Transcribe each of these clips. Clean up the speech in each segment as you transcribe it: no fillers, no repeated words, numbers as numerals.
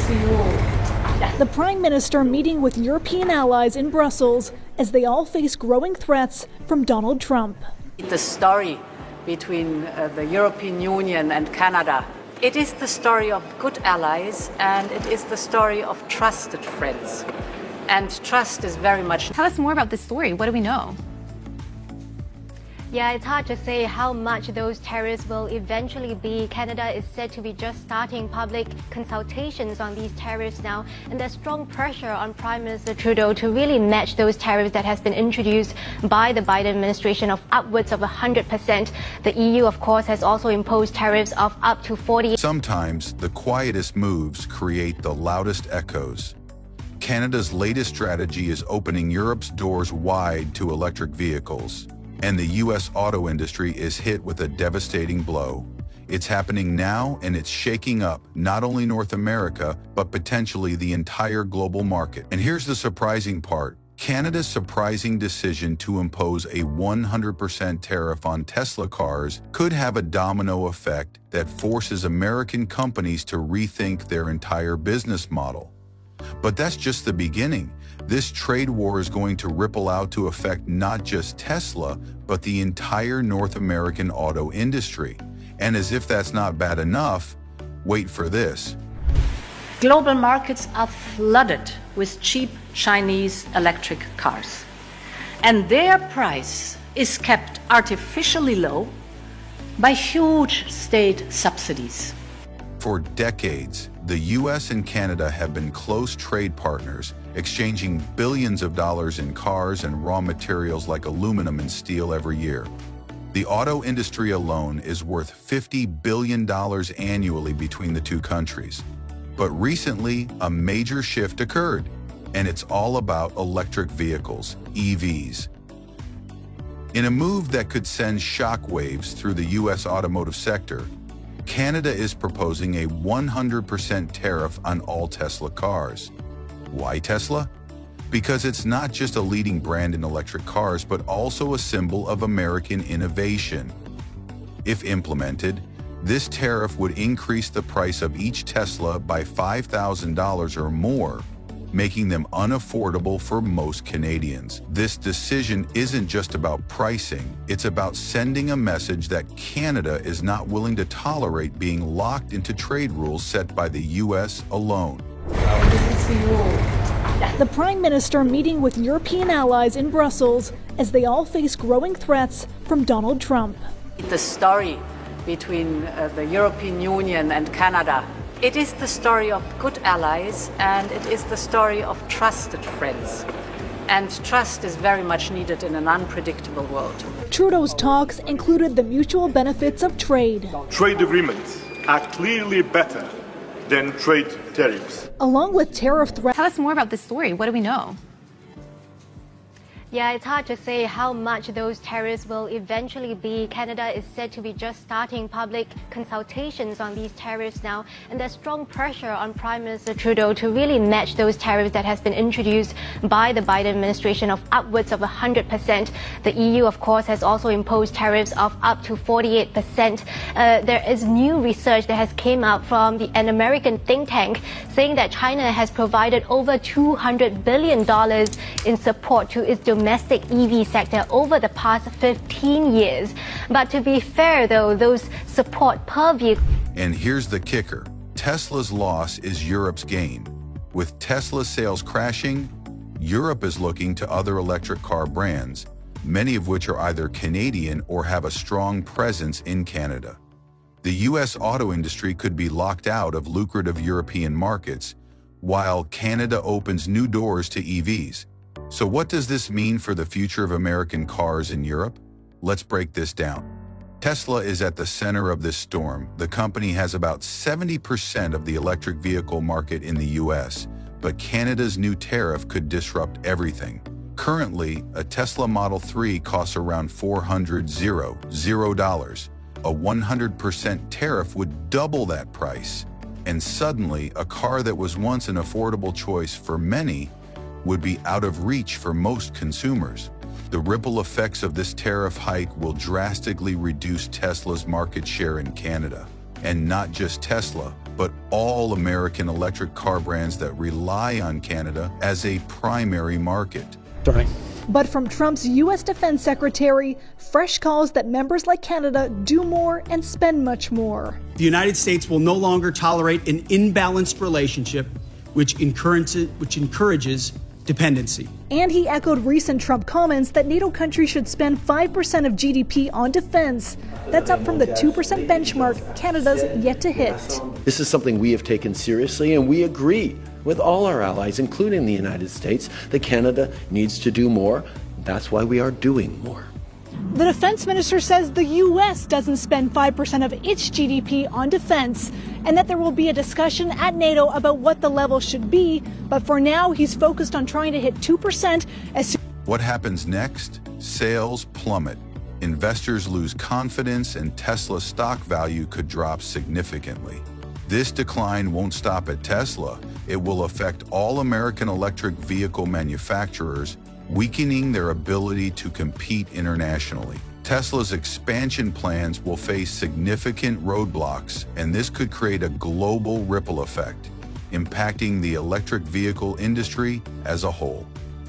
The Prime Minister meeting with European allies in Brussels as they all face growing threats from Donald Trump. The story between the European Union and Canada, it is the story of good allies and it is the story of trusted friends. And trust is very much... Tell us more about this story. What do we know? Yeah, it's hard to say how much those tariffs will eventually be. Canada is said to be just starting public consultations on these tariffs now, and there's strong pressure on Prime Minister Trudeau to really match those tariffs that has been introduced by the Biden administration of upwards of 100%. The EU, of course, has also imposed tariffs of up to 40%. Sometimes the quietest moves create the loudest echoes. Canada's latest strategy is opening Europe's doors wide to electric vehicles. And the U.S. auto industry is hit with a devastating blow. It's happening now, and it's shaking up not only North America, but potentially the entire global market. And here's the surprising part. Canada's surprising decision to impose a 100% tariff on Tesla cars could have a domino effect that forces American companies to rethink their entire business model. But that's just the beginning. This trade war is going to ripple out to affect not just Tesla, but the entire North American auto industry. And as if that's not bad enough, wait for this. Global markets are flooded with cheap Chinese electric cars. And their price is kept artificially low by huge state subsidies. For decades, the U.S. and Canada have been close trade partners, exchanging billions of dollars in cars and raw materials like aluminum and steel every year. The auto industry alone is worth $50 billion annually between the two countries. But recently, a major shift occurred, and it's all about electric vehicles, EVs. In a move that could send shockwaves through the U.S. automotive sector, Canada is proposing a 100% tariff on all Tesla cars. Why Tesla? Because it's not just a leading brand in electric cars, but also a symbol of American innovation. If implemented, this tariff would increase the price of each Tesla by $5,000 or more, making them unaffordable for most Canadians. This decision isn't just about pricing, it's about sending a message that Canada is not willing to tolerate being locked into trade rules set by the U.S. alone. The Prime Minister meeting with European allies in Brussels as they all face growing threats from Donald Trump. The story between the European Union and Canada, it is the story of good allies and it is the story of trusted friends. And trust is very much needed in an unpredictable world. Trudeau's talks included the mutual benefits of trade. Trade agreements are clearly better than trade tariffs. Along with tariff threats. Tell us more about this story. What do we know? Yeah, it's hard to say how much those tariffs will eventually be. Canada is said to be just starting public consultations on these tariffs now, and there's strong pressure on Prime Minister Trudeau to really match those tariffs that has been introduced by the Biden administration of upwards of 100%. The EU, of course, has also imposed tariffs of up to 48%. There is new research that has came out from an American think tank saying that China has provided over $200 billion in support to its domestic EV sector over the past 15 years. But to be fair, though, those support per vehicle. And here's the kicker. Tesla's loss is Europe's gain. With Tesla sales crashing, Europe is looking to other electric car brands, many of which are either Canadian or have a strong presence in Canada. The U.S. auto industry could be locked out of lucrative European markets, while Canada opens new doors to EVs. So what does this mean for the future of American cars in Europe? Let's break this down. Tesla is at the center of this storm. The company has about 70% of the electric vehicle market in the US, but Canada's new tariff could disrupt everything. Currently, a Tesla Model 3 costs around $400. A 100% tariff would double that price. And suddenly, a car that was once an affordable choice for many would be out of reach for most consumers. The ripple effects of this tariff hike will drastically reduce Tesla's market share in Canada. And not just Tesla, but all American electric car brands that rely on Canada as a primary market. But from Trump's U.S. Defense Secretary, fresh calls that members like Canada do more and spend much more. The United States will no longer tolerate an imbalanced relationship which encourages dependency. And he echoed recent Trump comments that NATO countries should spend 5% of GDP on defense. That's up from the 2% benchmark Canada's yet to hit. This is something we have taken seriously, and we agree with all our allies, including the United States, that Canada needs to do more. That's why we are doing more. The defense minister says the U.S. doesn't spend 5% of its GDP on defense, and that there will be a discussion at NATO about what the level should be. But for now, he's focused on trying to hit 2% as soon. What happens next? Sales plummet. Investors lose confidence, and Tesla's stock value could drop significantly. This decline won't stop at Tesla. It will affect all American electric vehicle manufacturers, weakening their ability to compete internationally. Tesla's expansion plans will face significant roadblocks, and this could create a global ripple effect, impacting the electric vehicle industry as a whole.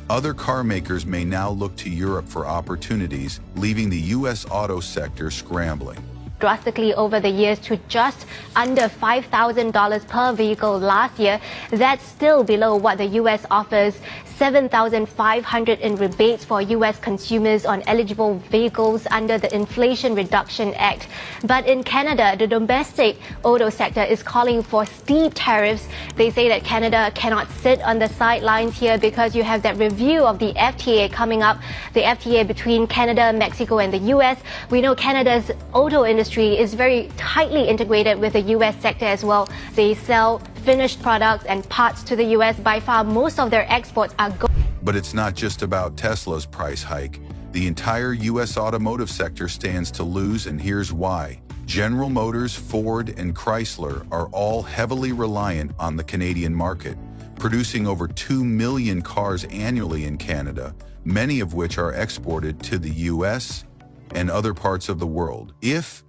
Other car makers may now look to Europe for opportunities, leaving the U.S. auto sector scrambling. Drastically over the years to just under $5,000 per vehicle last year. That's still below what the U.S. offers. $7,500 in rebates for U.S. consumers on eligible vehicles under the Inflation Reduction Act. But in Canada, the domestic auto sector is calling for steep tariffs. They say that Canada cannot sit on the sidelines here because you have that review of the FTA coming up, the FTA between Canada, Mexico, and the U.S. We know Canada's auto industry is very tightly integrated with the U.S. sector as well. They sell finished products and parts to the U.S. By far, most of their exports are But it's not just about Tesla's price hike. The entire U.S. automotive sector stands to lose, and here's why. General Motors, Ford, and Chrysler are all heavily reliant on the Canadian market, producing over 2 million cars annually in Canada, many of which are exported to the U.S. and other parts of the world. If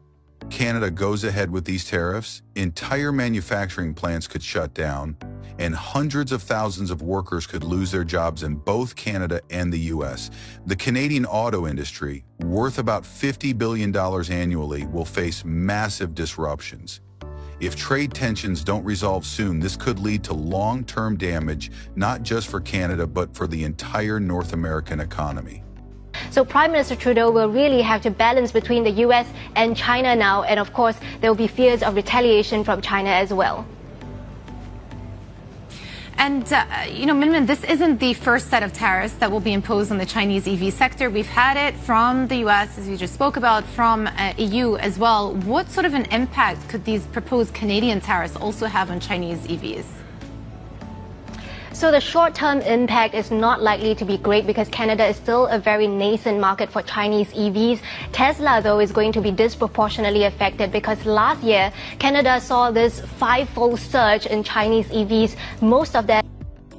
Canada goes ahead with these tariffs, entire manufacturing plants could shut down, and hundreds of thousands of workers could lose their jobs in both Canada and the U.S. The Canadian auto industry, worth about $50 billion annually, will face massive disruptions. If trade tensions don't resolve soon, this could lead to long-term damage, not just for Canada, but for the entire North American economy. So Prime Minister Trudeau will really have to balance between the U.S. and China now. And of course, there will be fears of retaliation from China as well. And, Min, this isn't the first set of tariffs that will be imposed on the Chinese EV sector. We've had it from the U.S., as you just spoke about, from EU as well. What sort of an impact could these proposed Canadian tariffs also have on Chinese EVs? So the short-term impact is not likely to be great because Canada is still a very nascent market for Chinese EVs. Tesla, though, is going to be disproportionately affected because last year, Canada saw this 5-fold surge in Chinese EVs. Most of that.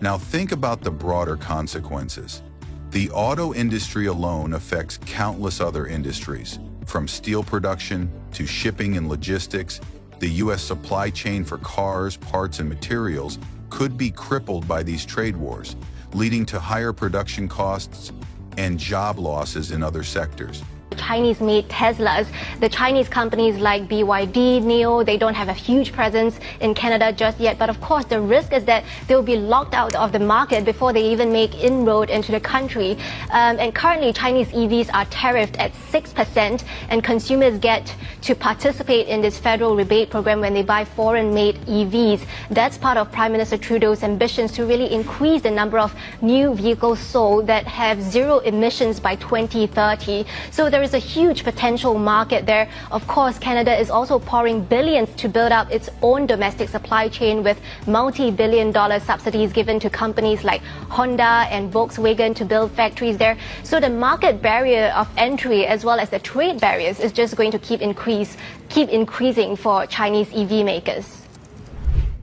Now think about the broader consequences. The auto industry alone affects countless other industries, from steel production to shipping and logistics. The U.S. supply chain for cars, parts, and materials could be crippled by these trade wars, leading to higher production costs and job losses in other sectors. Chinese-made Teslas. The Chinese companies like BYD, NIO, they don't have a huge presence in Canada just yet. But of course, the risk is that they'll be locked out of the market before they even make inroad into the country. And currently, Chinese EVs are tariffed at 6%, and consumers get to participate in this federal rebate program when they buy foreign-made EVs. That's part of Prime Minister Trudeau's ambitions to really increase the number of new vehicles sold that have zero emissions by 2030. So there is a huge potential market there. Of course, Canada is also pouring billions to build up its own domestic supply chain with multi-billion-dollar subsidies given to companies like Honda and Volkswagen to build factories there. So the market barrier of entry as well as the trade barriers is just going to keep increasing for Chinese EV makers.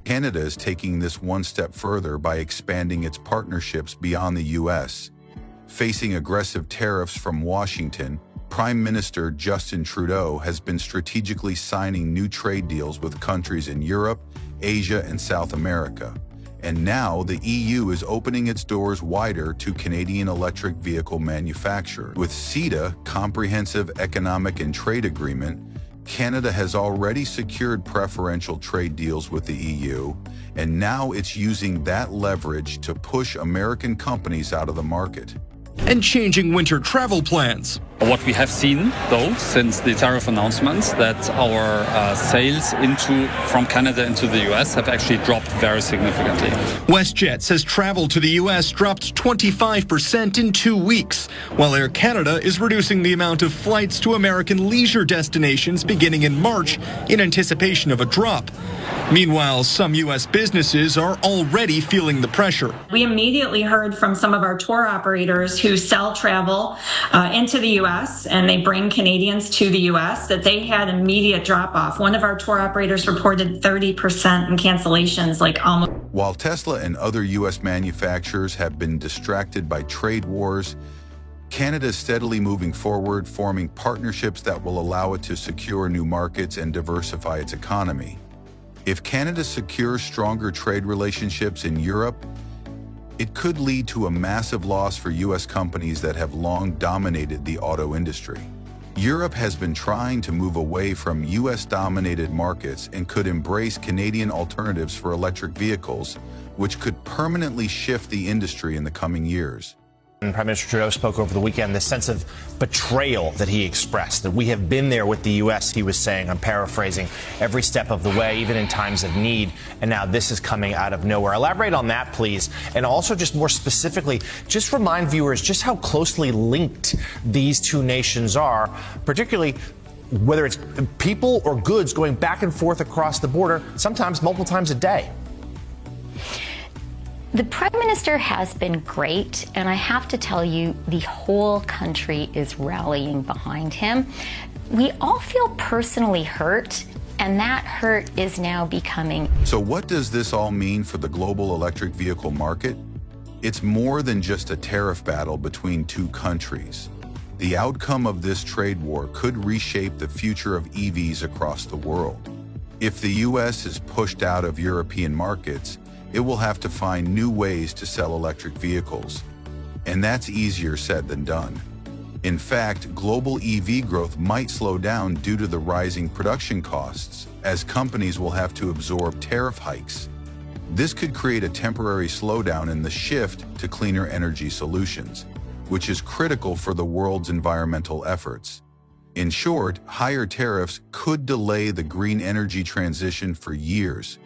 Canada is taking this one step further by expanding its partnerships beyond the U.S. Facing aggressive tariffs from Washington, Prime Minister Justin Trudeau has been strategically signing new trade deals with countries in Europe, Asia, and South America. And now the EU is opening its doors wider to Canadian electric vehicle manufacturers. With CETA, Comprehensive Economic and Trade Agreement, Canada has already secured preferential trade deals with the EU, and now it's using that leverage to push American companies out of the market. And changing winter travel plans. What we have seen, though, since the tariff announcements, that our sales from Canada into the US have actually dropped very significantly. WestJet says travel to the US dropped 25% in 2 weeks, while Air Canada is reducing the amount of flights to American leisure destinations beginning in March in anticipation of a drop. Meanwhile, some U.S. businesses are already feeling the pressure. We immediately heard from some of our tour operators who sell travel into the U.S. and they bring Canadians to the U.S. that they had immediate drop-off. One of our tour operators reported 30% in cancellations, like almost. While Tesla and other U.S. manufacturers have been distracted by trade wars, Canada is steadily moving forward, forming partnerships that will allow it to secure new markets and diversify its economy. If Canada secures stronger trade relationships in Europe, it could lead to a massive loss for U.S. companies that have long dominated the auto industry. Europe has been trying to move away from U.S.-dominated markets and could embrace Canadian alternatives for electric vehicles, which could permanently shift the industry in the coming years. And Prime Minister Trudeau spoke over the weekend, the sense of betrayal that he expressed, that we have been there with the U.S., he was saying, I'm paraphrasing, every step of the way, even in times of need, and now this is coming out of nowhere. Elaborate on that, please, and also just more specifically, just remind viewers just how closely linked these two nations are, particularly whether it's people or goods going back and forth across the border, sometimes multiple times a day. The Prime Minister has been great, and I have to tell you, the whole country is rallying behind him. We all feel personally hurt, and that hurt is now becoming. So what does this all mean for the global electric vehicle market? It's more than just a tariff battle between two countries. The outcome of this trade war could reshape the future of EVs across the world. If the U.S. is pushed out of European markets, it will have to find new ways to sell electric vehicles. And that's easier said than done. In fact, global EV growth might slow down due to the rising production costs, as companies will have to absorb tariff hikes. This could create a temporary slowdown in the shift to cleaner energy solutions, which is critical for the world's environmental efforts. In short, higher tariffs could delay the green energy transition for years.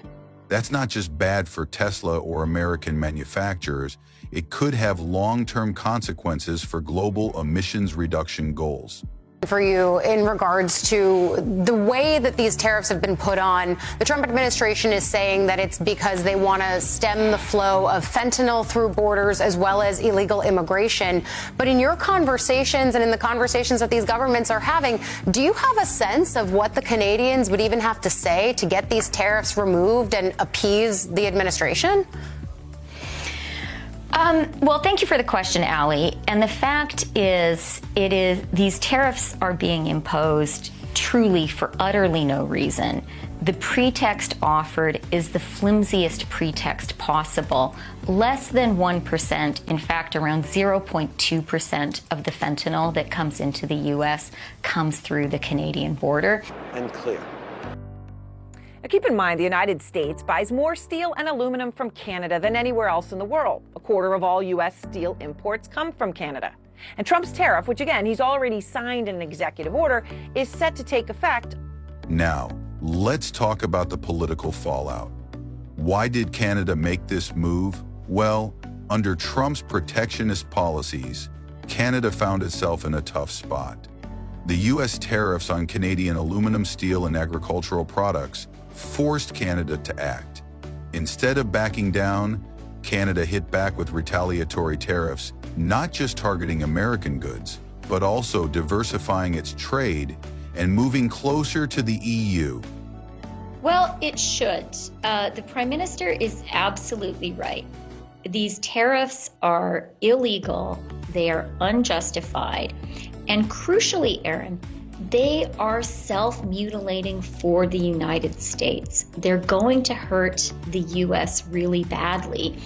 That's not just bad for Tesla or American manufacturers, it could have long-term consequences for global emissions reduction goals. For you, in regards to the way that these tariffs have been put on, the Trump administration is saying that it's because they want to stem the flow of fentanyl through borders as well as illegal immigration. But in your conversations and in the conversations that these governments are having, do you have a sense of what the Canadians would even have to say to get these tariffs removed and appease the administration? Well, thank you for the question, Allie. And the fact is, these tariffs are being imposed truly for utterly no reason. The pretext offered is the flimsiest pretext possible. Less than 1%, in fact, around 0.2% of the fentanyl that comes into the U.S. comes through the Canadian border. And clear. Now, keep in mind, the United States buys more steel and aluminum from Canada than anywhere else in the world. A quarter of all U.S. steel imports come from Canada. And Trump's tariff, which again, he's already signed an executive order, is set to take effect. Now, let's talk about the political fallout. Why did Canada make this move? Well, under Trump's protectionist policies, Canada found itself in a tough spot. The U.S. tariffs on Canadian aluminum, steel, and agricultural products forced Canada to act. Instead of backing down, Canada hit back with retaliatory tariffs, not just targeting American goods, but also diversifying its trade and moving closer to the EU. Well, it should. The Prime Minister is absolutely right. These tariffs are illegal, they are unjustified, And crucially, Aaron, they are self-mutilating for the United States. They're going to hurt the U.S. really badly.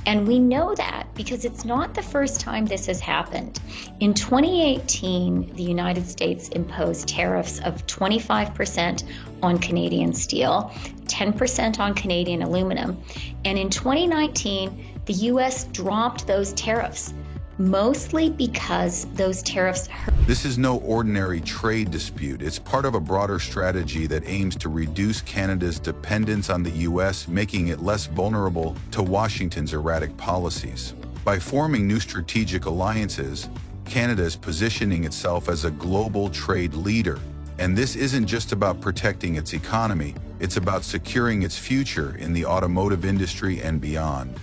And we know that because it's not the first time this has happened. In 2018, the United States imposed tariffs of 25% on Canadian steel, 10% on Canadian aluminum. And in 2019, the U.S. dropped those tariffs, mostly because those tariffs hurt. This is no ordinary trade dispute. It's part of a broader strategy that aims to reduce Canada's dependence on the U.S., making it less vulnerable to Washington's erratic policies. By forming new strategic alliances, Canada is positioning itself as a global trade leader. And this isn't just about protecting its economy, it's about securing its future in the automotive industry and beyond.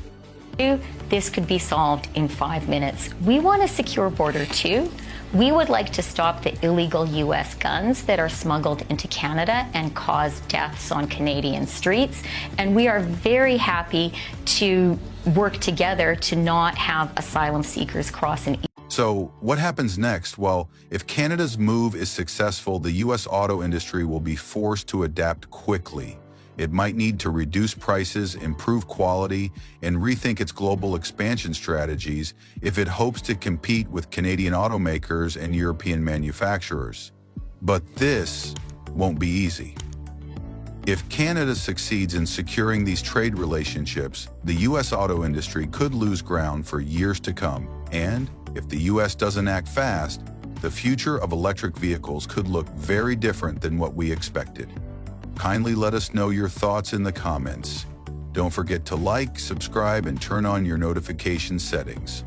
This could be solved in 5 minutes. We want a secure border too. We would like to stop the illegal U.S. guns that are smuggled into Canada and cause deaths on Canadian streets. And we are very happy to work together to not have asylum seekers cross an. So what happens next? Well, if Canada's move is successful, the U.S. auto industry will be forced to adapt quickly. It might need to reduce prices, improve quality, and rethink its global expansion strategies if it hopes to compete with Canadian automakers and European manufacturers. But this won't be easy. If Canada succeeds in securing these trade relationships, the U.S. auto industry could lose ground for years to come. And if the U.S. doesn't act fast, the future of electric vehicles could look very different than what we expected. Kindly let us know your thoughts in the comments. Don't forget to like, subscribe, and turn on your notification settings.